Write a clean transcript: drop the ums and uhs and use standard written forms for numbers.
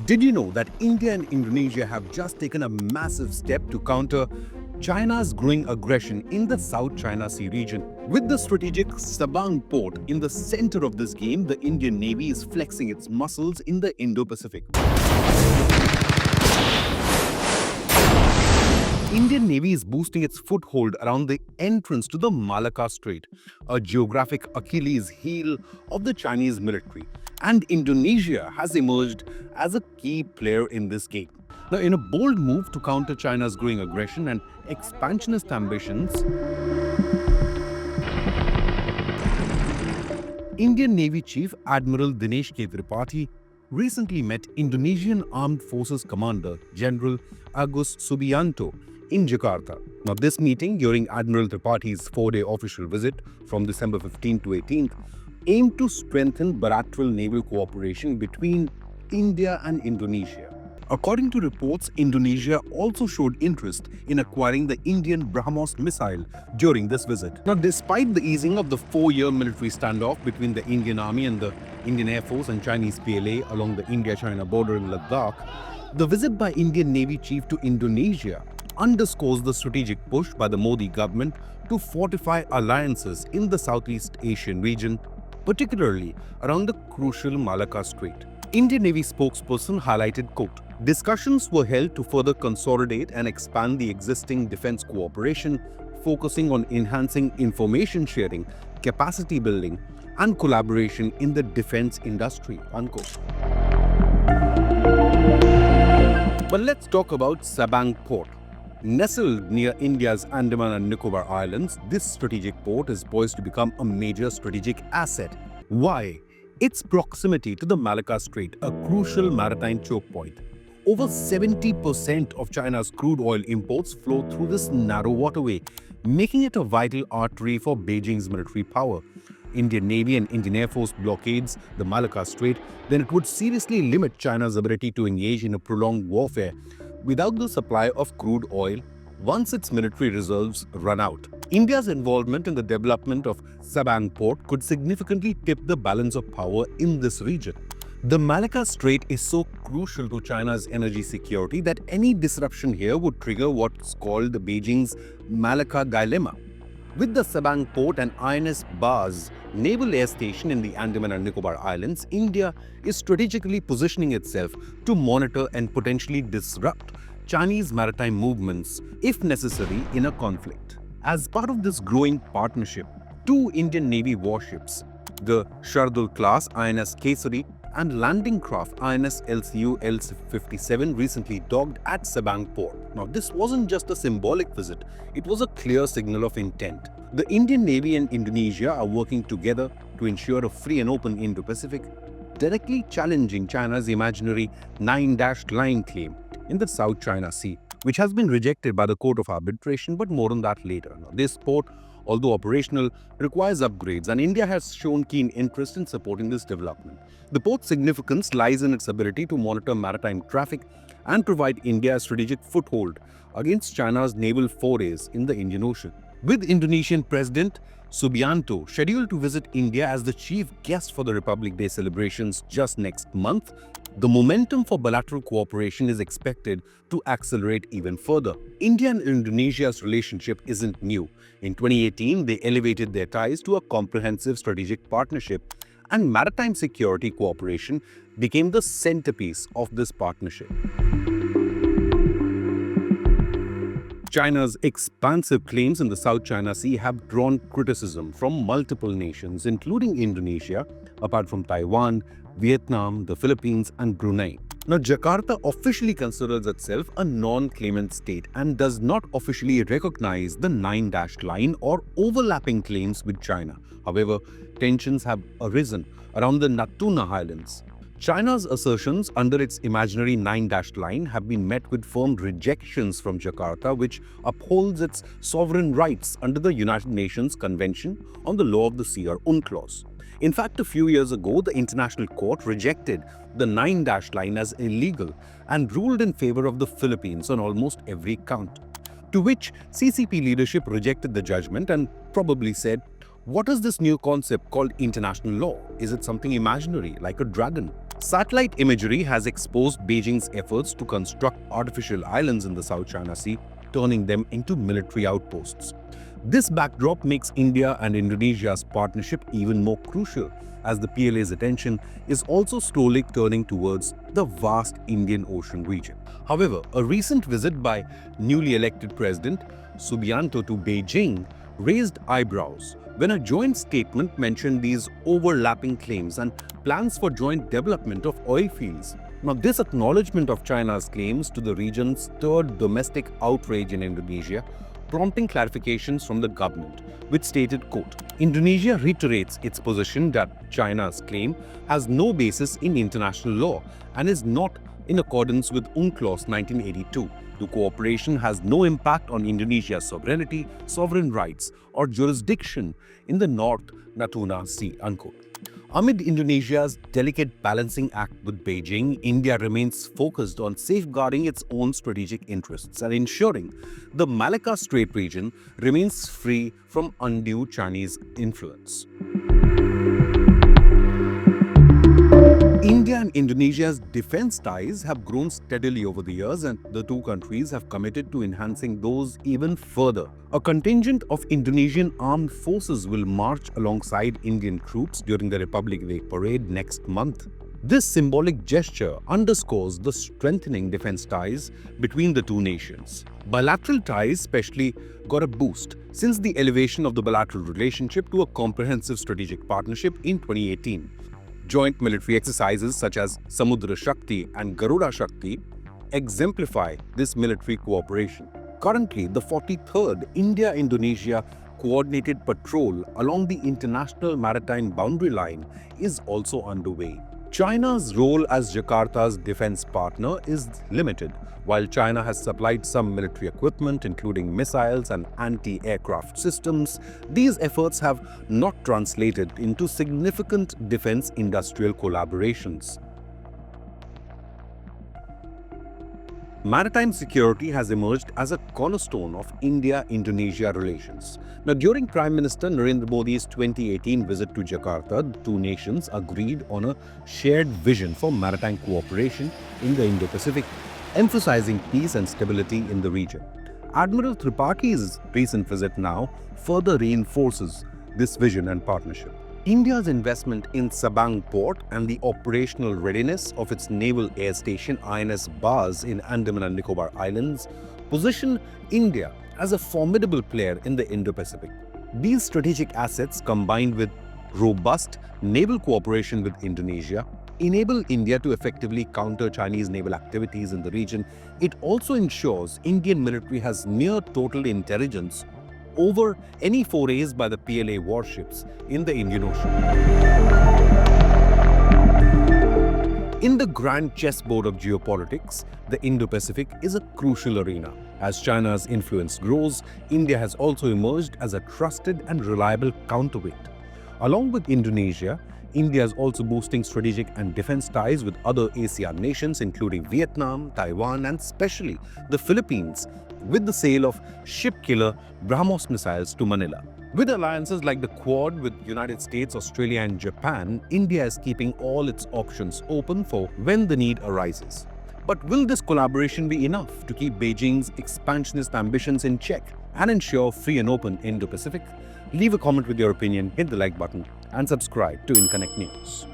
Did you know that India and Indonesia have just taken a massive step to counter China's growing aggression in the South China Sea region? With the strategic Sabang Port in the center of this game, the Indian Navy is flexing its muscles in the Indo-Pacific. Indian Navy is boosting its foothold around the entrance to the Malacca Strait, a geographic Achilles heel of the Chinese military. And Indonesia has emerged as a key player in this game. Now, in a bold move to counter China's growing aggression and expansionist ambitions, Indian Navy Chief Admiral Dinesh K. Tripathi recently met Indonesian Armed Forces Commander General Agus Subianto in Jakarta. Now, this meeting during Admiral Tripathi's 4-day official visit from December 15 to 18th aimed to strengthen bilateral naval cooperation between India and Indonesia. According to reports, Indonesia also showed interest in acquiring the Indian BrahMos missile during this visit. Now, despite the easing of the 4-year military standoff between the Indian Army and the Indian Air Force and Chinese PLA along the India-China border in Ladakh, the visit by Indian Navy Chief to Indonesia underscores the strategic push by the Modi government to fortify alliances in the Southeast Asian region, particularly around the crucial Malacca Strait. Indian Navy spokesperson highlighted, quote, "Discussions were held to further consolidate and expand the existing defense cooperation, focusing on enhancing information sharing, capacity building, and collaboration in the defense industry," unquote. But let's talk about Sabang Port. Nestled near India's Andaman and Nicobar Islands, this strategic port is poised to become a major strategic asset. Why? Its proximity to the Malacca Strait, a crucial maritime choke point. Over 70% of China's crude oil imports flow through this narrow waterway, making it a vital artery for Beijing's military power. Indian Navy and Indian Air Force blockades the Malacca Strait, then it would seriously limit China's ability to engage in a prolonged warfare without the supply of crude oil once its military reserves run out. India's involvement in the development of Sabang Port could significantly tip the balance of power in this region. The Malacca Strait is so crucial to China's energy security that any disruption here would trigger what's called Beijing's Malacca Dilemma. With the Sabang Port and INS Baz naval air station in the Andaman and Nicobar Islands, India is strategically positioning itself to monitor and potentially disrupt Chinese maritime movements, if necessary, in a conflict. As part of this growing partnership, 2 Indian Navy warships, the Shardul class INS Kesari and landing craft INS LCU L-57 recently docked at Sabang Port. Now, this wasn't just a symbolic visit, it was a clear signal of intent. The Indian Navy and Indonesia are working together to ensure a free and open Indo-Pacific, directly challenging China's imaginary 9-dashed line claim in the South China Sea, which has been rejected by the Court of Arbitration, but more on that later. Now, this port, although operational, requires upgrades, and India has shown keen interest in supporting this development. The port's significance lies in its ability to monitor maritime traffic and provide India a strategic foothold against China's naval forays in the Indian Ocean. With Indonesian President Subianto scheduled to visit India as the chief guest for the Republic Day celebrations just next month, the momentum for bilateral cooperation is expected to accelerate even further. India and Indonesia's relationship isn't new. In 2018, they elevated their ties to a comprehensive strategic partnership, and maritime security cooperation became the centerpiece of this partnership. China's expansive claims in the South China Sea have drawn criticism from multiple nations, including Indonesia, apart from Taiwan, Vietnam, the Philippines, and Brunei. Now, Jakarta officially considers itself a non-claimant state and does not officially recognize the 9-dashed line or overlapping claims with China. However, tensions have arisen around the Natuna Highlands. China's assertions under its imaginary 9-dashed line have been met with firm rejections from Jakarta, which upholds its sovereign rights under the United Nations Convention on the Law of the Sea, or UNCLOS. In fact, a few years ago, the International Court rejected the 9-dashed line as illegal and ruled in favor of the Philippines on almost every count. To which CCP leadership rejected the judgment and probably said, "What is this new concept called international law? Is it something imaginary, like a dragon?" Satellite imagery has exposed Beijing's efforts to construct artificial islands in the South China Sea, turning them into military outposts. This backdrop makes India and Indonesia's partnership even more crucial, as the PLA's attention is also slowly turning towards the vast Indian Ocean region. However, a recent visit by newly elected President Subianto to Beijing raised eyebrows when a joint statement mentioned these overlapping claims and plans for joint development of oil fields. Now, this acknowledgement of China's claims to the region stirred domestic outrage in Indonesia, prompting clarifications from the government, which stated, quote, Indonesia reiterates its position that China's claim has no basis in international law and is not in accordance with UNCLOS 1982. The cooperation has no impact on Indonesia's sovereignty, sovereign rights, or jurisdiction in the North Natuna Sea, unquote. Amid Indonesia's delicate balancing act with Beijing, India remains focused on safeguarding its own strategic interests and ensuring the Malacca Strait region remains free from undue Chinese influence. India and Indonesia's defense ties have grown steadily over the years, and the two countries have committed to enhancing those even further. A contingent of Indonesian armed forces will march alongside Indian troops during the Republic Day parade next month. This symbolic gesture underscores the strengthening defense ties between the two nations. Bilateral ties especially got a boost since the elevation of the bilateral relationship to a comprehensive strategic partnership in 2018. Joint military exercises such as Samudra Shakti and Garuda Shakti exemplify this military cooperation. Currently, the 43rd India-Indonesia Coordinated Patrol along the international maritime boundary line is also underway. China's role as Jakarta's defense partner is limited. While China has supplied some military equipment, including missiles and anti-aircraft systems, these efforts have not translated into significant defense industrial collaborations. Maritime security has emerged as a cornerstone of India-Indonesia relations. Now, during Prime Minister Narendra Modi's 2018 visit to Jakarta, the two nations agreed on a shared vision for maritime cooperation in the Indo-Pacific, emphasizing peace and stability in the region. Admiral Tripaঠি's recent visit now further reinforces this vision and partnership. India's investment in Sabang Port and the operational readiness of its naval air station INS Baz in Andaman and Nicobar Islands position India as a formidable player in the Indo-Pacific. These strategic assets, combined with robust naval cooperation with Indonesia, enable India to effectively counter Chinese naval activities in the region. It also ensures Indian military has near total intelligence over any forays by the PLA warships in the Indian Ocean. In the grand chessboard of geopolitics, the Indo-Pacific is a crucial arena. As China's influence grows, India has also emerged as a trusted and reliable counterweight. Along with Indonesia, India is also boosting strategic and defense ties with other ASEAN nations, including Vietnam, Taiwan, and especially the Philippines, with the sale of ship-killer BrahMos missiles to Manila. With alliances like the Quad with United States, Australia, and Japan, India is keeping all its options open for when the need arises. But will this collaboration be enough to keep Beijing's expansionist ambitions in check and ensure free and open Indo-Pacific? Leave a comment with your opinion, hit the like button, and subscribe to Inconnect News.